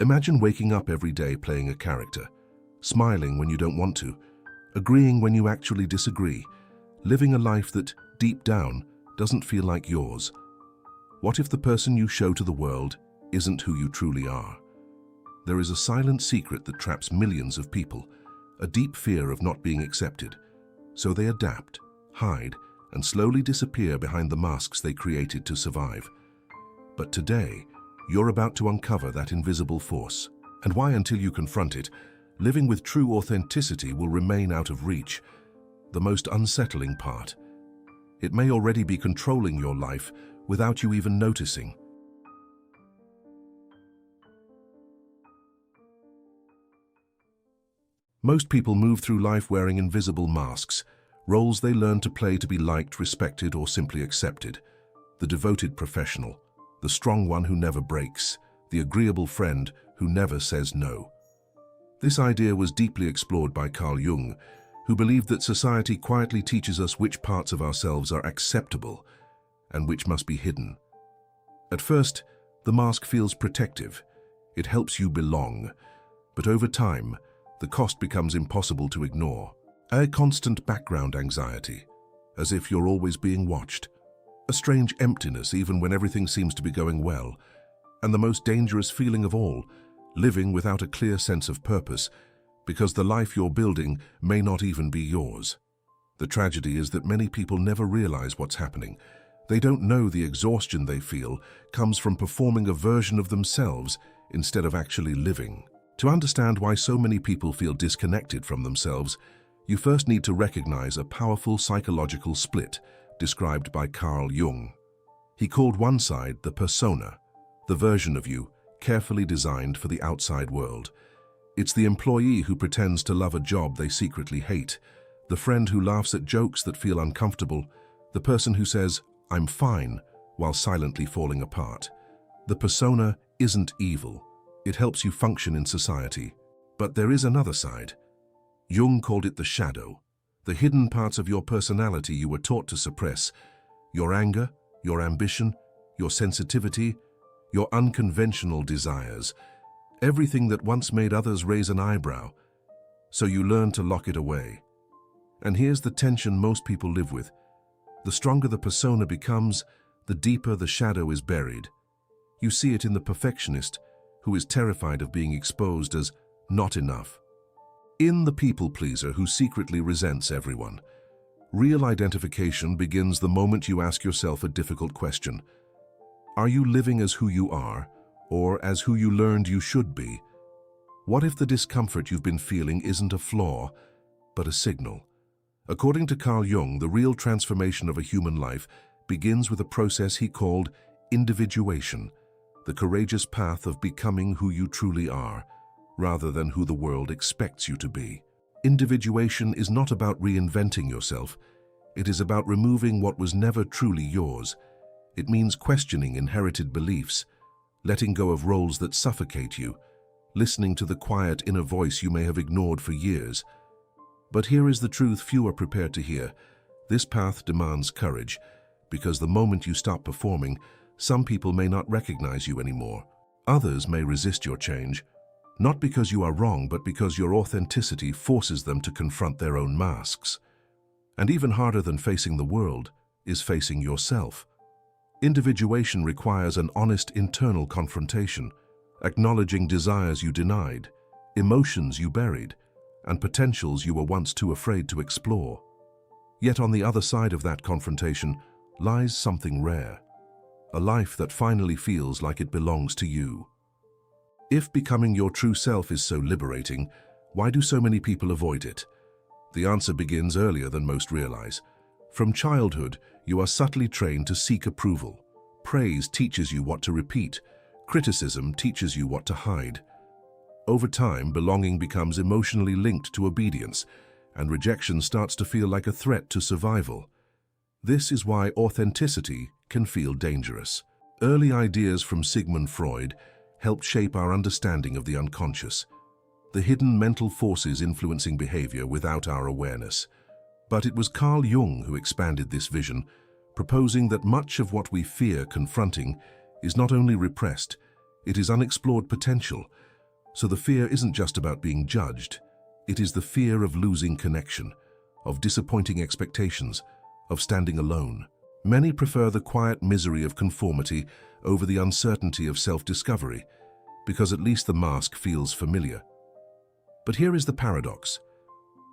Imagine waking up every day playing a character, smiling when you don't want to, agreeing when you actually disagree, living a life that, deep down, doesn't feel like yours. What if the person you show to the world isn't who you truly are? There is a silent secret that traps millions of people, a deep fear of not being accepted. So they adapt, hide, and slowly disappear behind the masks they created to survive. But today, you're about to uncover that invisible force. And why, until you confront it, living with true authenticity will remain out of reach. The most unsettling part. It may already be controlling your life without you even noticing. Most people move through life wearing invisible masks, roles they learn to play to be liked, respected, or simply accepted. The devoted professional, the strong one who never breaks, the agreeable friend who never says no. This idea was deeply explored by Carl Jung, who believed that society quietly teaches us which parts of ourselves are acceptable and which must be hidden. At first, the mask feels protective. It helps you belong. But over time, the cost becomes impossible to ignore. A constant background anxiety, as if you're always being watched. A strange emptiness even when everything seems to be going well. And the most dangerous feeling of all, living without a clear sense of purpose, because the life you're building may not even be yours. The tragedy is that many people never realize what's happening. They don't know the exhaustion they feel comes from performing a version of themselves instead of actually living. To understand why so many people feel disconnected from themselves, you first need to recognize a powerful psychological split described by Carl Jung. He called one side the persona, the version of you carefully designed for the outside world. It's the employee who pretends to love a job they secretly hate, the friend who laughs at jokes that feel uncomfortable, the person who says, "I'm fine," while silently falling apart. The persona isn't evil. It helps you function in society. But there is another side. Jung called it the shadow, the hidden parts of your personality you were taught to suppress, your anger, your ambition, your sensitivity, your unconventional desires, everything that once made others raise an eyebrow. So you learn to lock it away. And here's the tension most people live with. The stronger the persona becomes, the deeper the shadow is buried. You see it in the perfectionist, who is terrified of being exposed as not enough. In the people-pleaser who secretly resents everyone. Real identification begins the moment you ask yourself a difficult question. Are you living as who you are, or as who you learned you should be? What if the discomfort you've been feeling isn't a flaw, but a signal? According to Carl Jung, the real transformation of a human life begins with a process he called individuation, the courageous path of becoming who you truly are, rather than who the world expects you to be. Individuation is not about reinventing yourself. It is about removing what was never truly yours. It means questioning inherited beliefs, letting go of roles that suffocate you, listening to the quiet inner voice you may have ignored for years. But here is the truth few are prepared to hear. This path demands courage, because the moment you stop performing, some people may not recognize you anymore. Others may resist your change, not because you are wrong, but because your authenticity forces them to confront their own masks. And even harder than facing the world is facing yourself. Individuation requires an honest internal confrontation, acknowledging desires you denied, emotions you buried, and potentials you were once too afraid to explore. Yet on the other side of that confrontation lies something rare. A life that finally feels like it belongs to you. If becoming your true self is so liberating, why do so many people avoid it? The answer begins earlier than most realize. From childhood, you are subtly trained to seek approval. Praise teaches you what to repeat. Criticism teaches you what to hide. Over time, belonging becomes emotionally linked to obedience, and rejection starts to feel like a threat to survival. This is why authenticity can feel dangerous. Early ideas from Sigmund Freud helped shape our understanding of the unconscious, the hidden mental forces influencing behavior without our awareness. But it was Carl Jung who expanded this vision, proposing that much of what we fear confronting is not only repressed, it is unexplored potential, So the fear isn't just about being judged. It is the fear of losing connection, of disappointing expectations, of standing alone. Many prefer the quiet misery of conformity over the uncertainty of self-discovery, because at least the mask feels familiar. But here is the paradox.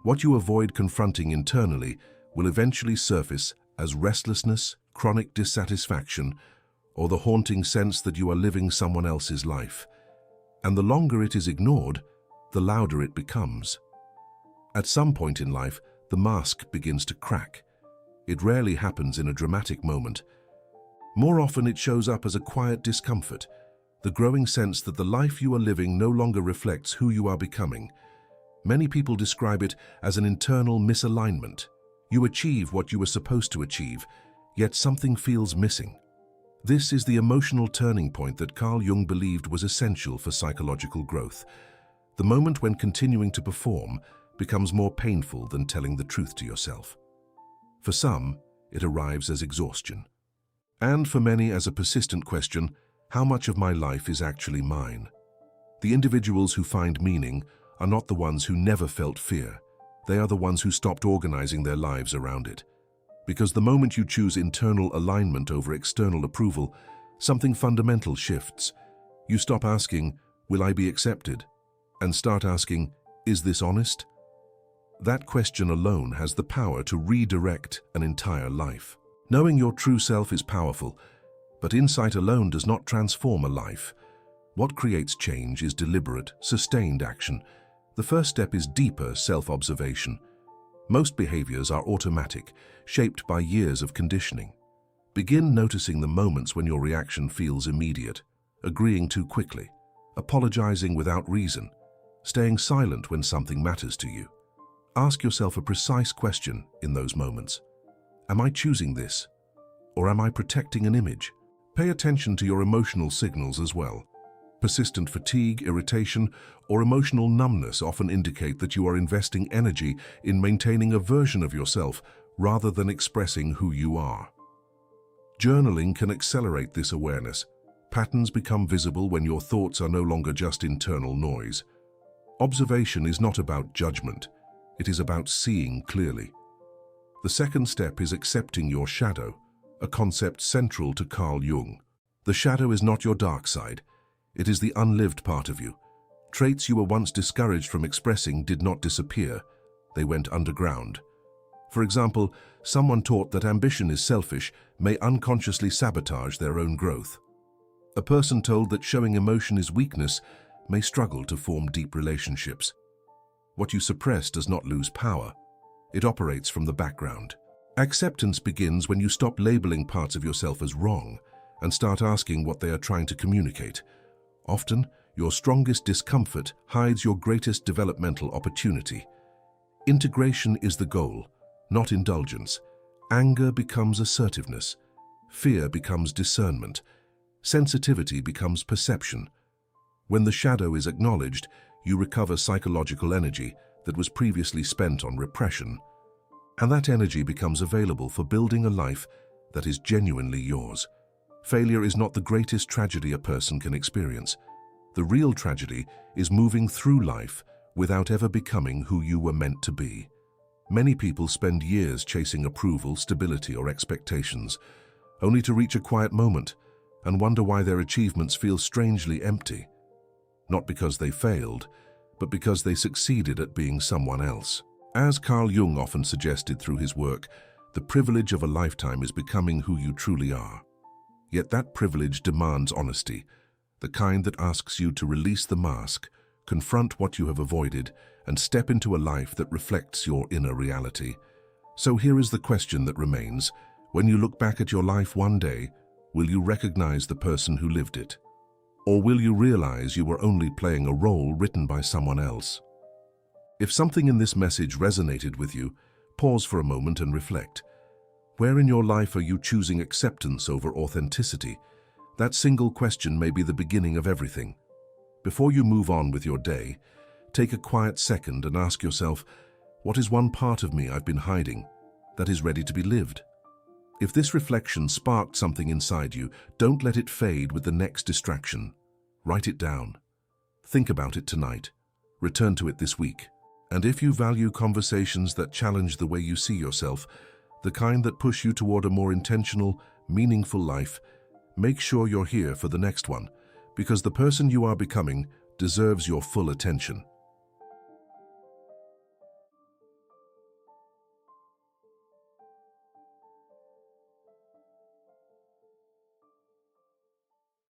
What you avoid confronting internally will eventually surface as restlessness, chronic dissatisfaction, or the haunting sense that you are living someone else's life. And the longer it is ignored, the louder it becomes. At some point in life, the mask begins to crack. It rarely happens in a dramatic moment. More often it shows up as a quiet discomfort, the growing sense that the life you are living no longer reflects who you are becoming. Many people describe it as an internal misalignment. You achieve what you were supposed to achieve, yet something feels missing. This is the emotional turning point that Carl Jung believed was essential for psychological growth. The moment when continuing to perform becomes more painful than telling the truth to yourself. For some, it arrives as exhaustion. And for many as a persistent question, how much of my life is actually mine? The individuals who find meaning are not the ones who never felt fear. They are the ones who stopped organizing their lives around it. Because the moment you choose internal alignment over external approval, something fundamental shifts. You stop asking, will I be accepted? And start asking, is this honest? That question alone has the power to redirect an entire life. Knowing your true self is powerful, but insight alone does not transform a life. What creates change is deliberate, sustained action. The first step is deeper self-observation. Most behaviors are automatic, shaped by years of conditioning. Begin noticing the moments when your reaction feels immediate, agreeing too quickly, apologizing without reason, staying silent when something matters to you. Ask yourself a precise question in those moments. Am I choosing this? Or am I protecting an image? Pay attention to your emotional signals as well. Persistent fatigue, irritation, or emotional numbness often indicate that you are investing energy in maintaining a version of yourself rather than expressing who you are. Journaling can accelerate this awareness. Patterns become visible when your thoughts are no longer just internal noise. Observation is not about judgment. It is about seeing clearly. The second step is accepting your shadow, a concept central to Carl Jung. The shadow is not your dark side. It is the unlived part of you. Traits you were once discouraged from expressing did not disappear. They went underground. For example, someone taught that ambition is selfish may unconsciously sabotage their own growth. A person told that showing emotion is weakness may struggle to form deep relationships. What you suppress does not lose power. It operates from the background. Acceptance begins when you stop labeling parts of yourself as wrong and start asking what they are trying to communicate. Often, your strongest discomfort hides your greatest developmental opportunity. Integration is the goal, not indulgence. Anger becomes assertiveness. Fear becomes discernment. Sensitivity becomes perception. When the shadow is acknowledged, you recover psychological energy that was previously spent on repression. And that energy becomes available for building a life that is genuinely yours. Failure is not the greatest tragedy a person can experience. The real tragedy is moving through life without ever becoming who you were meant to be. Many people spend years chasing approval, stability, or expectations, only to reach a quiet moment and wonder why their achievements feel strangely empty. Not because they failed, but because they succeeded at being someone else. As Carl Jung often suggested through his work, the privilege of a lifetime is becoming who you truly are. Yet that privilege demands honesty, the kind that asks you to release the mask, confront what you have avoided, and step into a life that reflects your inner reality. So here is the question that remains. When you look back at your life one day, will you recognize the person who lived it? Or will you realize you were only playing a role written by someone else? If something in this message resonated with you, pause for a moment and reflect. Where in your life are you choosing acceptance over authenticity? That single question may be the beginning of everything. Before you move on with your day, take a quiet second and ask yourself, what is one part of me I've been hiding that is ready to be lived? If this reflection sparked something inside you, don't let it fade with the next distraction. Write it down. Think about it tonight. Return to it this week. And if you value conversations that challenge the way you see yourself, the kind that push you toward a more intentional, meaningful life, make sure you're here for the next one, because the person you are becoming deserves your full attention.